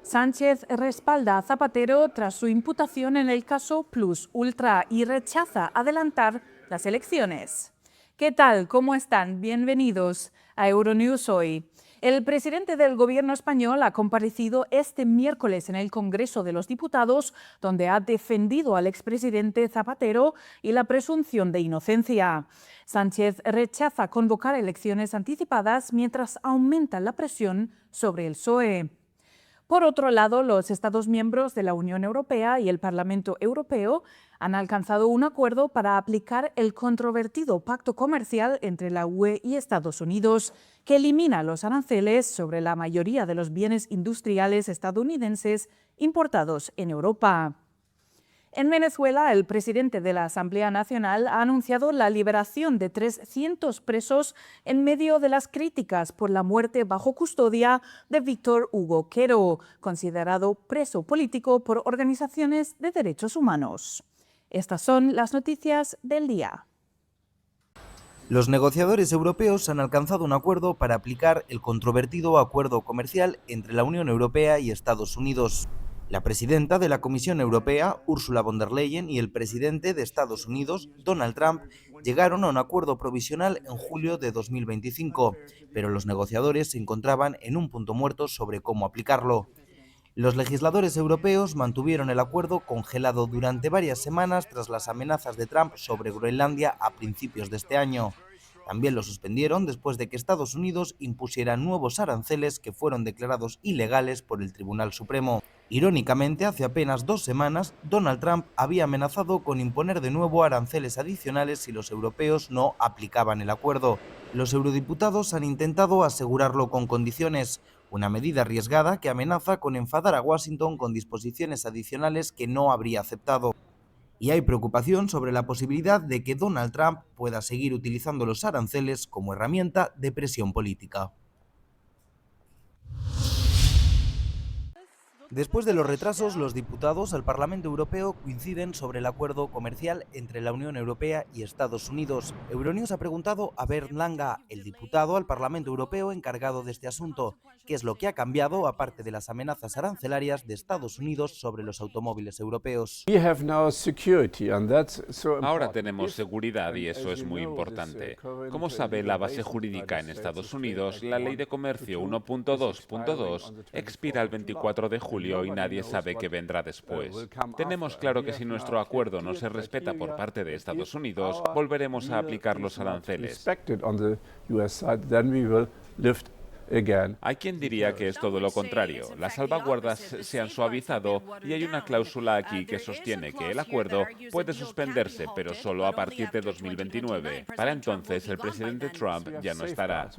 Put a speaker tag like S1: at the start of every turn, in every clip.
S1: Sánchez respalda a Zapatero tras su imputación en el caso Plus Ultra y rechaza adelantar las elecciones. ¿Qué tal? ¿Cómo están? Bienvenidos a Euronews hoy. El presidente del Gobierno español ha comparecido este miércoles en el Congreso de los Diputados, donde ha defendido al expresidente Zapatero y la presunción de inocencia. Sánchez rechaza convocar elecciones anticipadas mientras aumenta la presión sobre el PSOE. Por otro lado, los Estados miembros de la Unión Europea y el Parlamento Europeo han alcanzado un acuerdo para aplicar el controvertido pacto comercial entre la UE y Estados Unidos, que elimina los aranceles sobre la mayoría de los bienes industriales estadounidenses importados en Europa. En Venezuela, el presidente de la Asamblea Nacional ha anunciado la liberación de 300 presos en medio de las críticas por la muerte bajo custodia de Víctor Hugo Quero, considerado preso político por organizaciones de derechos humanos. Estas son las noticias del día.
S2: Los negociadores europeos han alcanzado un acuerdo para aplicar el controvertido acuerdo comercial entre la Unión Europea y Estados Unidos. La presidenta de la Comisión Europea, Ursula von der Leyen, y el presidente de Estados Unidos, Donald Trump, llegaron a un acuerdo provisional en julio de 2025, pero los negociadores se encontraban en un punto muerto sobre cómo aplicarlo. Los legisladores europeos mantuvieron el acuerdo congelado durante varias semanas tras las amenazas de Trump sobre Groenlandia a principios de este año. También lo suspendieron después de que Estados Unidos impusiera nuevos aranceles que fueron declarados ilegales por el Tribunal Supremo. Irónicamente, hace apenas 2 semanas, Donald Trump había amenazado con imponer de nuevo aranceles adicionales si los europeos no aplicaban el acuerdo. Los eurodiputados han intentado asegurarlo con condiciones, una medida arriesgada que amenaza con enfadar a Washington con disposiciones adicionales que no habría aceptado. Y hay preocupación sobre la posibilidad de que Donald Trump pueda seguir utilizando los aranceles como herramienta de presión política. Después de los retrasos, los diputados al Parlamento Europeo coinciden sobre el acuerdo comercial entre la Unión Europea y Estados Unidos. Euronews ha preguntado a Bernd Lange, el diputado al Parlamento Europeo encargado de este asunto, qué es lo que ha cambiado aparte de las amenazas arancelarias de Estados Unidos sobre los automóviles europeos.
S3: Ahora tenemos seguridad y eso es muy importante. Como sabe la base jurídica en Estados Unidos, la Ley de Comercio 1.2.2 expira el 24 de julio y nadie sabe qué vendrá después. Tenemos claro que si nuestro acuerdo no se respeta por parte de Estados Unidos, volveremos a aplicar los aranceles. Hay quien diría que es todo lo contrario. Las salvaguardas se han suavizado y hay una cláusula aquí que sostiene que el acuerdo puede suspenderse, pero solo a partir de 2029. Para entonces, el presidente Trump ya no estará.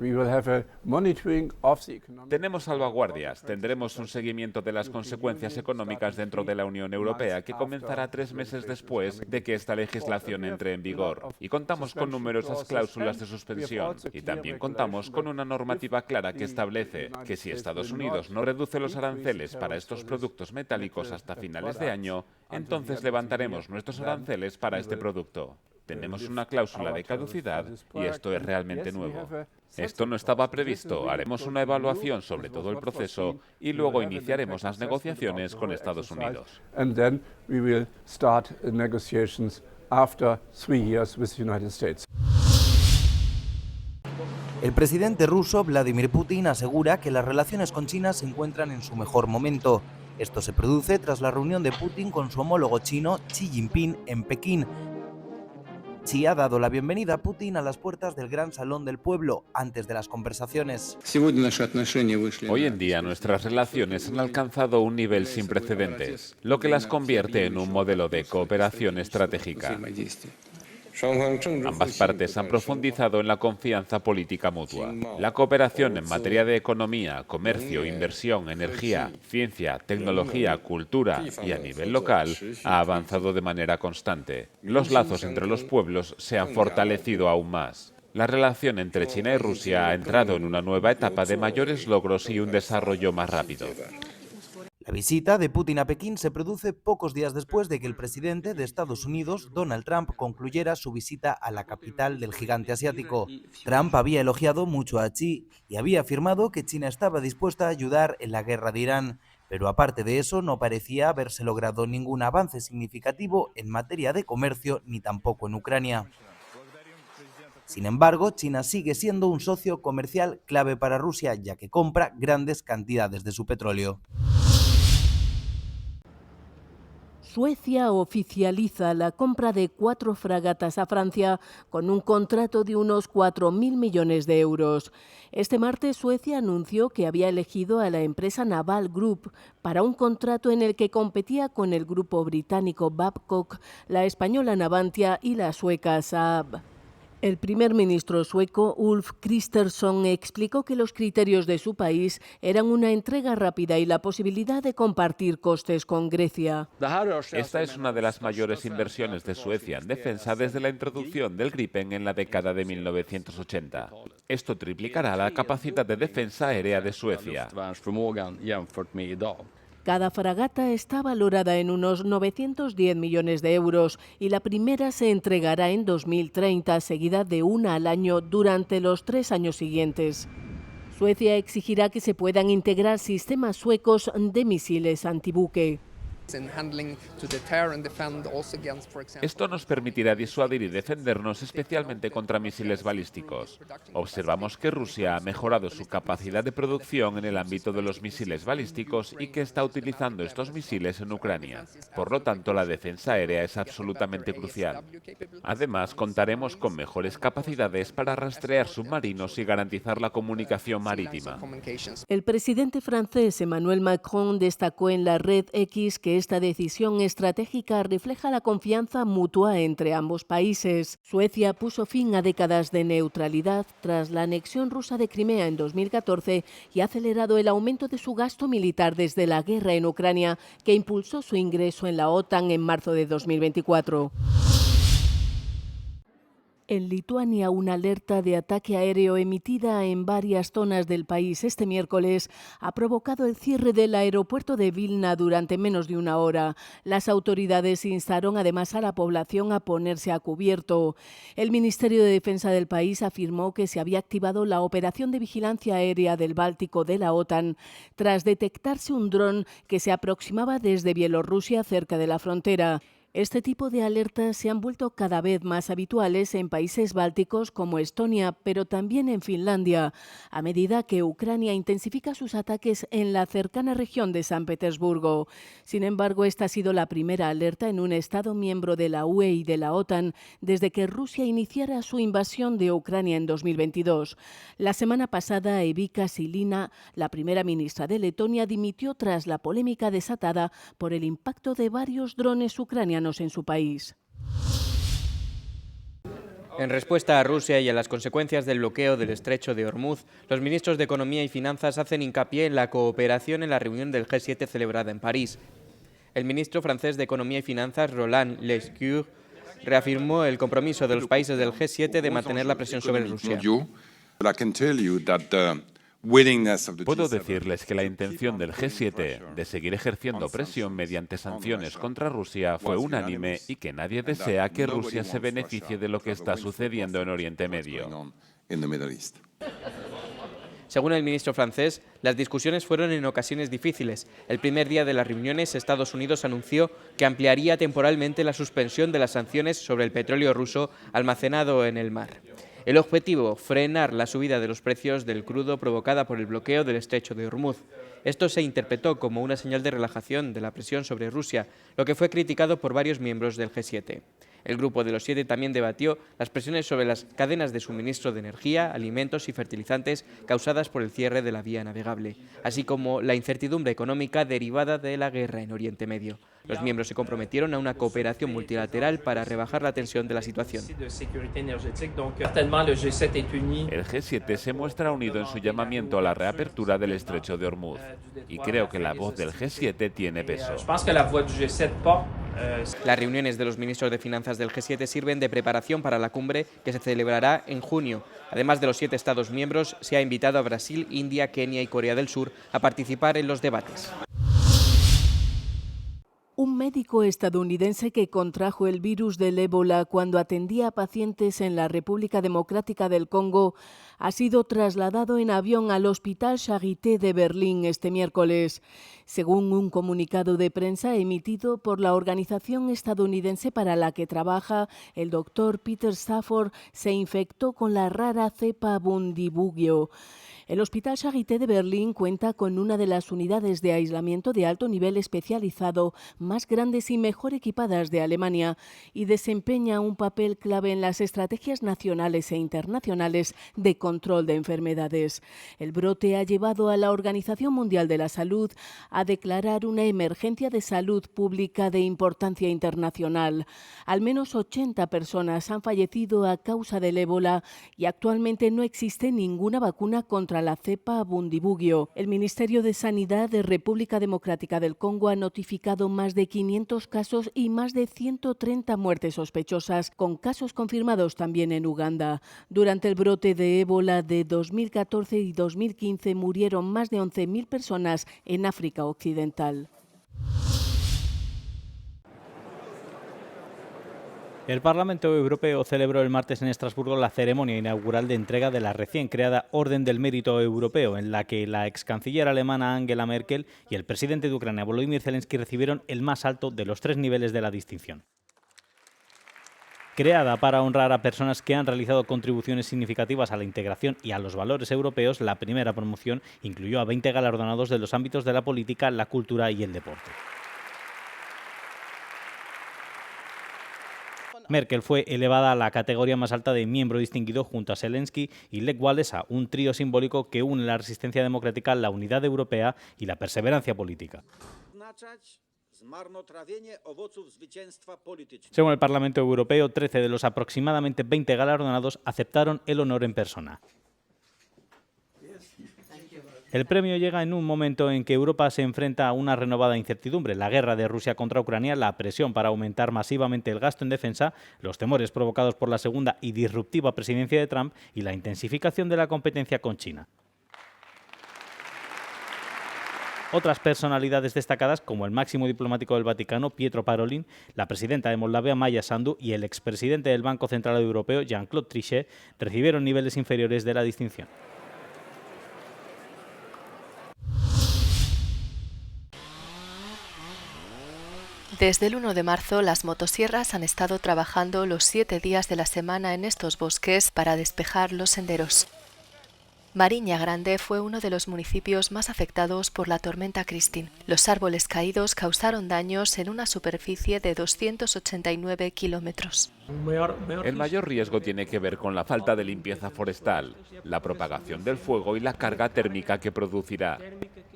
S3: Tenemos salvaguardias. Tendremos un seguimiento de las consecuencias económicas dentro de la Unión Europea que comenzará 3 meses después de que esta legislación entre en vigor. Y contamos con numerosas cláusulas de suspensión. Y también contamos con una normativa clara que establece que si Estados Unidos no reduce los aranceles para estos productos metálicos hasta finales de año, entonces levantaremos nuestros aranceles para este producto. Tenemos una cláusula de caducidad y esto es realmente nuevo. Esto no estaba previsto. Haremos una evaluación sobre todo el proceso y luego iniciaremos las negociaciones con Estados Unidos.
S2: El presidente ruso Vladimir Putin asegura que las relaciones con China se encuentran en su mejor momento. Esto se produce tras la reunión de Putin con su homólogo chino Xi Jinping en Pekín. Xi ha dado la bienvenida a Putin a las puertas del Gran Salón del Pueblo antes de las conversaciones.
S3: Hoy en día nuestras relaciones han alcanzado un nivel sin precedentes, lo que las convierte en un modelo de cooperación estratégica. Ambas partes han profundizado en la confianza política mutua. La cooperación en materia de economía, comercio, inversión, energía, ciencia, tecnología, cultura y a nivel local ha avanzado de manera constante. Los lazos entre los pueblos se han fortalecido aún más. La relación entre China y Rusia ha entrado en una nueva etapa de mayores logros y un desarrollo más rápido.
S2: La visita de Putin a Pekín se produce pocos días después de que el presidente de Estados Unidos, Donald Trump, concluyera su visita a la capital del gigante asiático. Trump había elogiado mucho a Xi y había afirmado que China estaba dispuesta a ayudar en la guerra de Irán, Pero aparte de eso, no parecía haberse logrado ningún avance significativo en materia de comercio ni tampoco en Ucrania. Sin embargo, China sigue siendo un socio comercial clave para Rusia, ya que compra grandes cantidades de su petróleo.
S4: Suecia oficializa la compra de 4 fragatas a Francia con un contrato de unos 4.000 millones de euros. Este martes Suecia anunció que había elegido a la empresa Naval Group para un contrato en el que competía con el grupo británico Babcock, la española Navantia y la sueca Saab. El primer ministro sueco, Ulf Kristersson, explicó que los criterios de su país eran una entrega rápida y la posibilidad de compartir costes con Grecia.
S3: Esta es una de las mayores inversiones de Suecia en defensa desde la introducción del Gripen en la década de 1980. Esto triplicará la capacidad de defensa aérea de Suecia.
S4: Cada fragata está valorada en unos 910 millones de euros y la primera se entregará en 2030, seguida de una al año durante los 3 años siguientes. Suecia exigirá que se puedan integrar sistemas suecos de misiles antibuque.
S3: Esto nos permitirá disuadir y defendernos especialmente contra misiles balísticos. Observamos que Rusia ha mejorado su capacidad de producción en el ámbito de los misiles balísticos y que está utilizando estos misiles en Ucrania. Por lo tanto, la defensa aérea es absolutamente crucial. Además, contaremos con mejores capacidades para rastrear submarinos y garantizar la comunicación marítima.
S4: El presidente francés Emmanuel Macron destacó en la red X que esta decisión estratégica refleja la confianza mutua entre ambos países. Suecia puso fin a décadas de neutralidad tras la anexión rusa de Crimea en 2014 y ha acelerado el aumento de su gasto militar desde la guerra en Ucrania, que impulsó su ingreso en la OTAN en marzo de 2024. En Lituania, una alerta de ataque aéreo emitida en varias zonas del país este miércoles ha provocado el cierre del aeropuerto de Vilna durante menos de una hora. Las autoridades instaron además a la población a ponerse a cubierto. El Ministerio de Defensa del país afirmó que se había activado la operación de vigilancia aérea del Báltico de la OTAN tras detectarse un dron que se aproximaba desde Bielorrusia cerca de la frontera. Este tipo de alertas se han vuelto cada vez más habituales en países bálticos como Estonia, pero también en Finlandia, a medida que Ucrania intensifica sus ataques en la cercana región de San Petersburgo. Sin embargo, esta ha sido la primera alerta en un Estado miembro de la UE y de la OTAN desde que Rusia iniciara su invasión de Ucrania en 2022. La semana pasada, Evika Silina, la primera ministra de Letonia, dimitió tras la polémica desatada por el impacto de varios drones ucranianos en su país.
S5: En respuesta a Rusia y a las consecuencias del bloqueo del estrecho de Hormuz, los ministros de Economía y Finanzas hacen hincapié en la cooperación en la reunión del G7 celebrada en París. El ministro francés de Economía y Finanzas, Roland Lescure, reafirmó el compromiso de los países del G7 de mantener la presión sobre Rusia.
S3: Puedo decirles que la intención del G7 de seguir ejerciendo presión mediante sanciones contra Rusia fue unánime y que nadie desea que Rusia se beneficie de lo que está sucediendo en Oriente Medio.
S5: Según el ministro francés, las discusiones fueron en ocasiones difíciles. El primer día de las reuniones, Estados Unidos anunció que ampliaría temporalmente la suspensión de las sanciones sobre el petróleo ruso almacenado en el mar. El objetivo, frenar la subida de los precios del crudo provocada por el bloqueo del estrecho de Hormuz. Esto se interpretó como una señal de relajación de la presión sobre Rusia, lo que fue criticado por varios miembros del G7. El Grupo de los 7 también debatió las presiones sobre las cadenas de suministro de energía, alimentos y fertilizantes causadas por el cierre de la vía navegable, así como la incertidumbre económica derivada de la guerra en Oriente Medio. Los miembros se comprometieron a una cooperación multilateral para rebajar la tensión de la situación.
S3: El G7 se muestra unido en su llamamiento a la reapertura del estrecho de Hormuz. Y creo que la voz del G7 tiene peso.
S5: Las reuniones de los ministros de Finanzas del G7 sirven de preparación para la cumbre que se celebrará en junio. Además de los 7 Estados miembros, se ha invitado a Brasil, India, Kenia y Corea del Sur a participar en los debates.
S4: Un médico estadounidense que contrajo el virus del ébola cuando atendía a pacientes en la República Democrática del Congo ha sido trasladado en avión al Hospital Charité de Berlín este miércoles. Según un comunicado de prensa emitido por la organización estadounidense para la que trabaja, el doctor Peter Stafford se infectó con la rara cepa Bundibugyo. El Hospital Charité de Berlín cuenta con una de las unidades de aislamiento de alto nivel especializado más grandes y mejor equipadas de Alemania y desempeña un papel clave en las estrategias nacionales e internacionales de control de enfermedades. El brote ha llevado a la Organización Mundial de la Salud a declarar una emergencia de salud pública de importancia internacional. Al menos 80 personas han fallecido a causa del ébola y actualmente no existe ninguna vacuna contra la cepa Bundibugyo. El Ministerio de Sanidad de República Democrática del Congo ha notificado más de 500 casos y más de 130 muertes sospechosas, con casos confirmados también en Uganda. Durante el brote de ébola de 2014 y 2015 murieron más de 11.000 personas en África Occidental.
S6: El Parlamento Europeo celebró el martes en Estrasburgo la ceremonia inaugural de entrega de la recién creada Orden del Mérito Europeo, en la que la ex canciller alemana Angela Merkel y el presidente de Ucrania Volodymyr Zelensky recibieron el más alto de los 3 niveles de la distinción. Creada para honrar a personas que han realizado contribuciones significativas a la integración y a los valores europeos, la primera promoción incluyó a 20 galardonados de los ámbitos de la política, la cultura y el deporte. Merkel fue elevada a la categoría más alta de miembro distinguido junto a Zelensky y Lech Walesa, un trío simbólico que une la resistencia democrática, la unidad europea y la perseverancia política. Según el Parlamento Europeo, 13 de los aproximadamente 20 galardonados aceptaron el honor en persona. El premio llega en un momento en que Europa se enfrenta a una renovada incertidumbre, la guerra de Rusia contra Ucrania, la presión para aumentar masivamente el gasto en defensa, los temores provocados por la segunda y disruptiva presidencia de Trump y la intensificación de la competencia con China. Otras personalidades destacadas, como el máximo diplomático del Vaticano, Pietro Parolin, la presidenta de Moldavia, Maya Sandu, y el expresidente del Banco Central Europeo, Jean-Claude Trichet, recibieron niveles inferiores de la distinción.
S7: Desde el 1 de marzo, las motosierras han estado trabajando los 7 días de la semana en estos bosques para despejar los senderos. Mariña Grande fue uno de los municipios más afectados por la tormenta Christine. Los árboles caídos causaron daños en una superficie de 289 kilómetros.
S3: El mayor riesgo tiene que ver con la falta de limpieza forestal, la propagación del fuego y la carga térmica que producirá.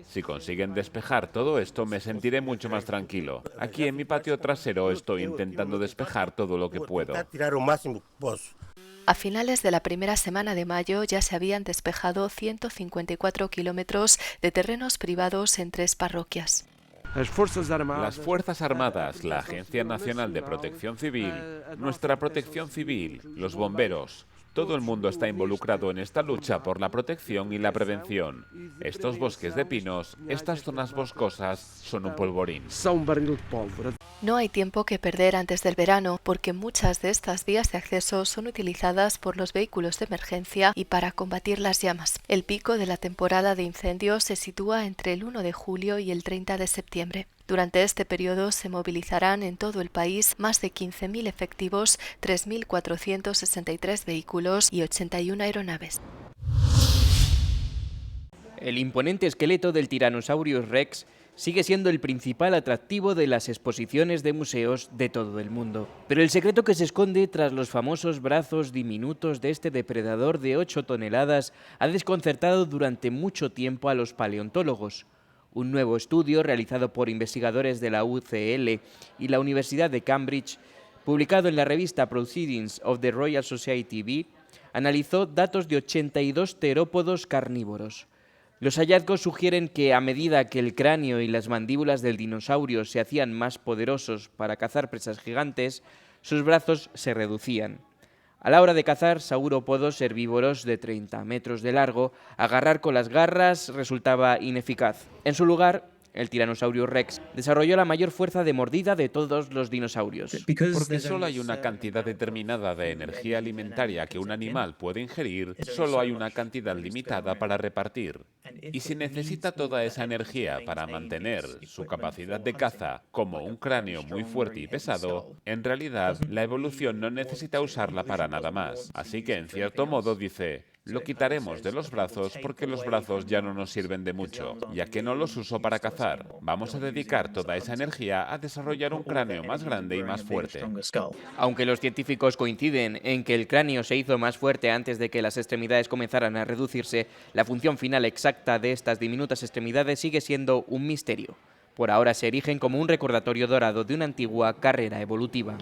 S3: Si consiguen despejar todo esto, me sentiré mucho más tranquilo. Aquí en mi patio trasero estoy intentando despejar todo lo que puedo.
S7: A finales de la primera semana de mayo ya se habían despejado 154 kilómetros de terrenos privados en 3 parroquias.
S3: Las Fuerzas Armadas, la Agencia Nacional de Protección Civil, nuestra Protección Civil, los bomberos, todo el mundo está involucrado en esta lucha por la protección y la prevención. Estos bosques de pinos, estas zonas boscosas, son un polvorín.
S7: No hay tiempo que perder antes del verano, porque muchas de estas vías de acceso son utilizadas por los vehículos de emergencia y para combatir las llamas. El pico de la temporada de incendios se sitúa entre el 1 de julio y el 30 de septiembre. Durante este periodo se movilizarán en todo el país más de 15.000 efectivos, 3.463 vehículos y 81 aeronaves.
S5: El imponente esqueleto del Tyrannosaurus Rex sigue siendo el principal atractivo de las exposiciones de museos de todo el mundo. Pero el secreto que se esconde tras los famosos brazos diminutos de este depredador de 8 toneladas ha desconcertado durante mucho tiempo a los paleontólogos. Un nuevo estudio realizado por investigadores de la UCL y la Universidad de Cambridge, publicado en la revista Proceedings of the Royal Society B, analizó datos de 82 terópodos carnívoros. Los hallazgos sugieren que a medida que el cráneo y las mandíbulas del dinosaurio se hacían más poderosos para cazar presas gigantes, sus brazos se reducían. A la hora de cazar saurópodos herbívoros de 30 metros de largo, agarrar con las garras resultaba ineficaz. En su lugar, el Tyrannosaurus rex, desarrolló la mayor fuerza de mordida de todos los dinosaurios.
S3: Porque solo hay una cantidad determinada de energía alimentaria que un animal puede ingerir, solo hay una cantidad limitada para repartir. Y si necesita toda esa energía para mantener su capacidad de caza como un cráneo muy fuerte y pesado, en realidad la evolución no necesita usarla para nada más. Así que en cierto modo dice: lo quitaremos de los brazos porque los brazos ya no nos sirven de mucho, ya que no los uso para cazar. Vamos a dedicar toda esa energía a desarrollar un cráneo más grande y más fuerte.
S5: Aunque los científicos coinciden en que el cráneo se hizo más fuerte antes de que las extremidades comenzaran a reducirse, la función final exacta de estas diminutas extremidades sigue siendo un misterio. Por ahora se erigen como un recordatorio dorado de una antigua carrera evolutiva.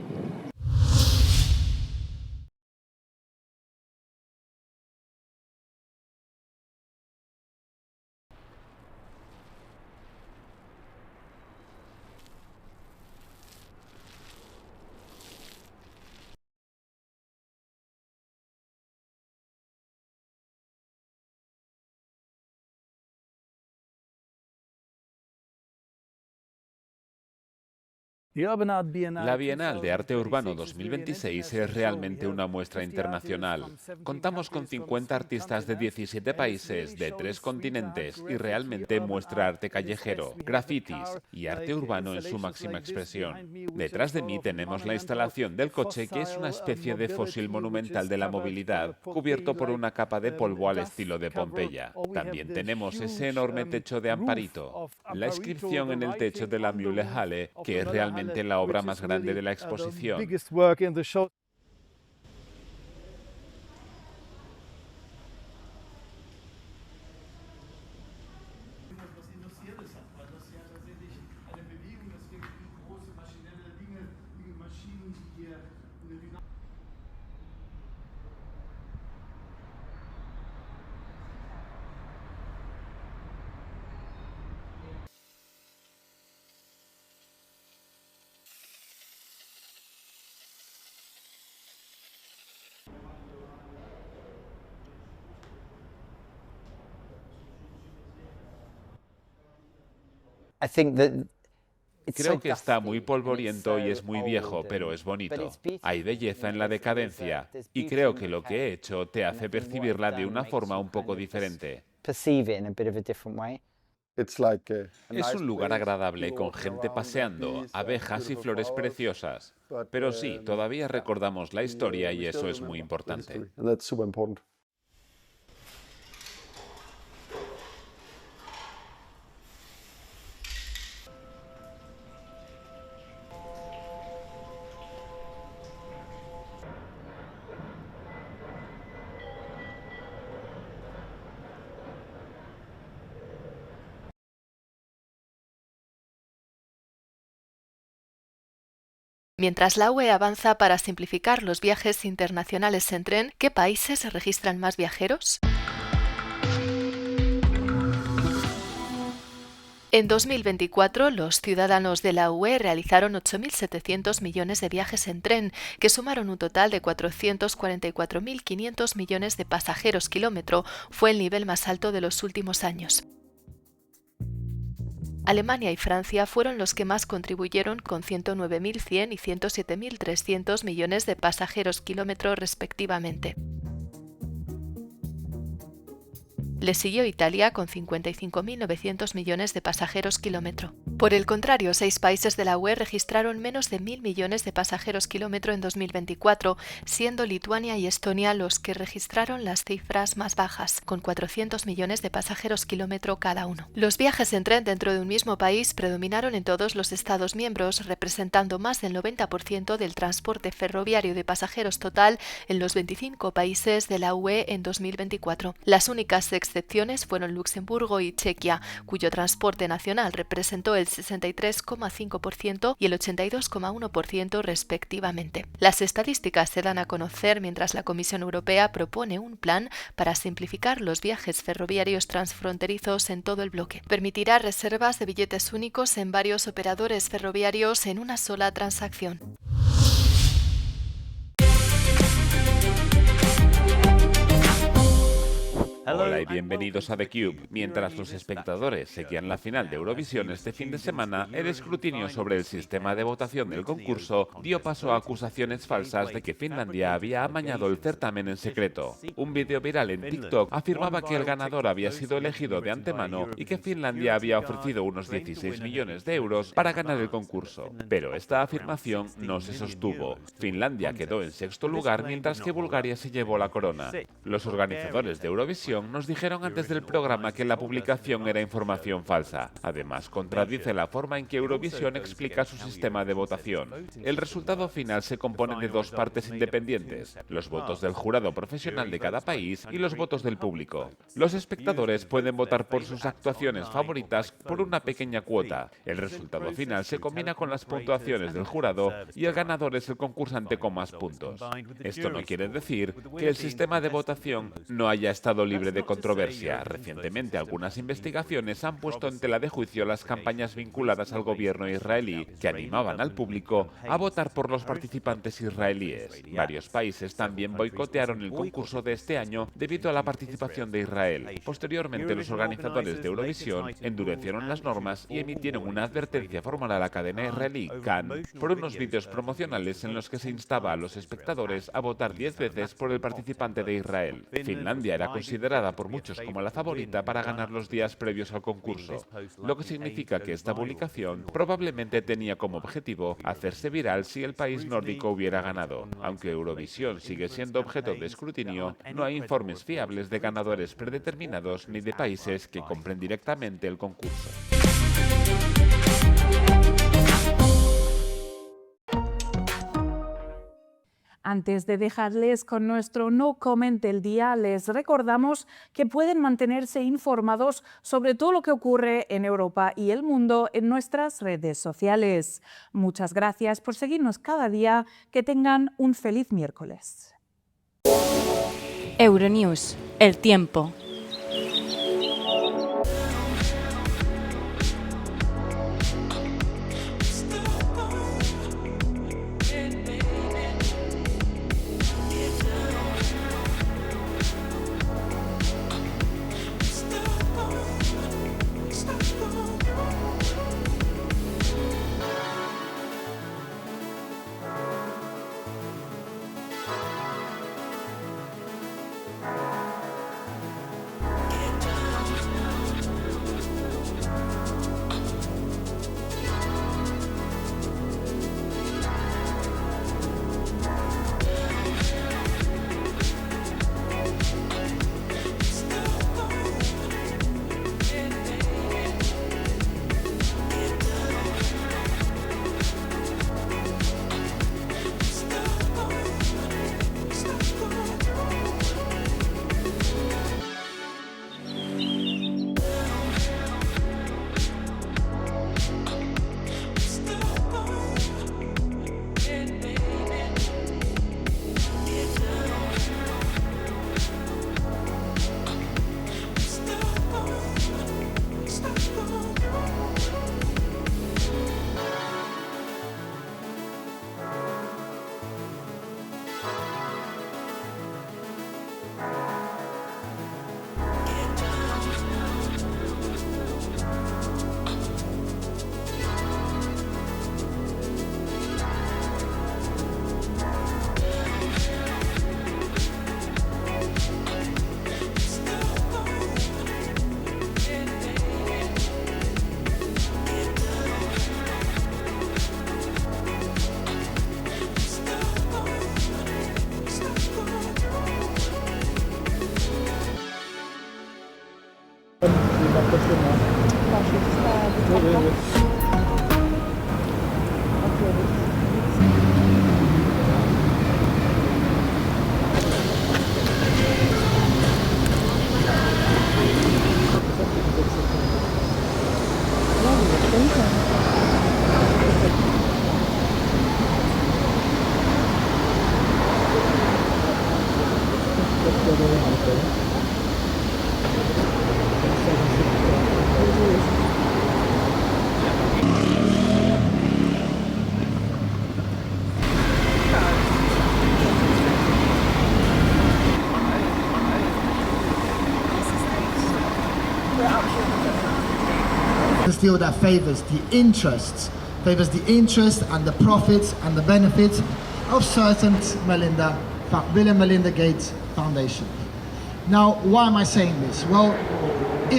S3: La Bienal de Arte Urbano 2026 es realmente una muestra internacional. Contamos con 50 artistas de 17 países, de 3 continentes, y realmente muestra arte callejero, grafitis y arte urbano en su máxima expresión. Detrás de mí tenemos la instalación del coche, que es una especie de fósil monumental de la movilidad, cubierto por una capa de polvo al estilo de Pompeya. También tenemos ese enorme techo de Amparito, la inscripción en el techo de la Mühle Halle, que es realmente la obra más grande de la exposición. Creo que está muy polvoriento y es muy viejo, pero es bonito. Hay belleza en la decadencia, y creo que lo que he hecho te hace percibirla de una forma un poco diferente. Es un lugar agradable con gente paseando, abejas y flores preciosas. Pero sí, todavía recordamos la historia y eso es muy importante.
S7: Mientras la UE avanza para simplificar los viajes internacionales en tren, ¿qué países registran más viajeros? En 2024, los ciudadanos de la UE realizaron 8.700 millones de viajes en tren, que sumaron un total de 444.500 millones de pasajeros kilómetro. Fue el nivel más alto de los últimos años. Alemania y Francia fueron los que más contribuyeron, con 109.100 y 107.300 millones de pasajeros kilómetro respectivamente. Le siguió Italia con 55.900 millones de pasajeros kilómetro. Por el contrario, 6 países de la UE registraron menos de 1.000 millones de pasajeros kilómetro en 2024, siendo Lituania y Estonia los que registraron las cifras más bajas, con 400 millones de pasajeros kilómetro cada uno. Los viajes en tren dentro de un mismo país predominaron en todos los Estados miembros, representando más del 90% del transporte ferroviario de pasajeros total en los 25 países de la UE en 2024. Las únicas excepciones fueron Luxemburgo y Chequia, cuyo transporte nacional representó el 63,5% y el 82,1% respectivamente. Las estadísticas se dan a conocer mientras la Comisión Europea propone un plan para simplificar los viajes ferroviarios transfronterizos en todo el bloque. Permitirá reservas de billetes únicos en varios operadores ferroviarios en una sola transacción.
S3: Hola y bienvenidos a theCUBE. Mientras los espectadores seguían la final de Eurovisión este fin de semana, el escrutinio sobre el sistema de votación del concurso dio paso a acusaciones falsas de que Finlandia había amañado el certamen en secreto. Un vídeo viral en TikTok afirmaba que el ganador había sido elegido de antemano y que Finlandia había ofrecido unos 16 millones de euros para ganar el concurso. Pero esta afirmación no se sostuvo. Finlandia quedó en sexto lugar mientras que Bulgaria se llevó la corona. Los organizadores de Eurovisión nos dijeron antes del programa que la publicación era información falsa. Además, contradice la forma en que Eurovisión explica su sistema de votación. El resultado final se compone de dos partes independientes: los votos del jurado profesional de cada país y los votos del público. Los espectadores pueden votar por sus actuaciones favoritas por una pequeña cuota. El resultado final se combina con las puntuaciones del jurado y el ganador es el concursante con más puntos. Esto no quiere decir que el sistema de votación no haya estado libre de controversia. Recientemente, algunas investigaciones han puesto en tela de juicio las campañas vinculadas al gobierno israelí que animaban al público a votar por los participantes israelíes. Varios países también boicotearon el concurso de este año debido a la participación de Israel. Posteriormente, los organizadores de Eurovisión endurecieron las normas y emitieron una advertencia formal a la cadena israelí Kan por unos vídeos promocionales en los que se instaba a los espectadores a votar 10 veces por el participante de Israel. Finlandia era considerada por muchos como la favorita para ganar los días previos al concurso, lo que significa que esta publicación probablemente tenía como objetivo hacerse viral si el país nórdico hubiera ganado. Aunque Eurovisión sigue siendo objeto de escrutinio, no hay informes fiables de ganadores predeterminados ni de países que compren directamente el concurso.
S1: Antes de dejarles con nuestro No Comment del día, les recordamos que pueden mantenerse informados sobre todo lo que ocurre en Europa y el mundo en nuestras redes sociales. Muchas gracias por seguirnos cada día. Que tengan un feliz miércoles.
S8: Euronews, el tiempo.
S9: This deal that favors the interest and the profits and the benefits of certain Bill and Melinda Gates Foundation. Now, why am I saying this? Well,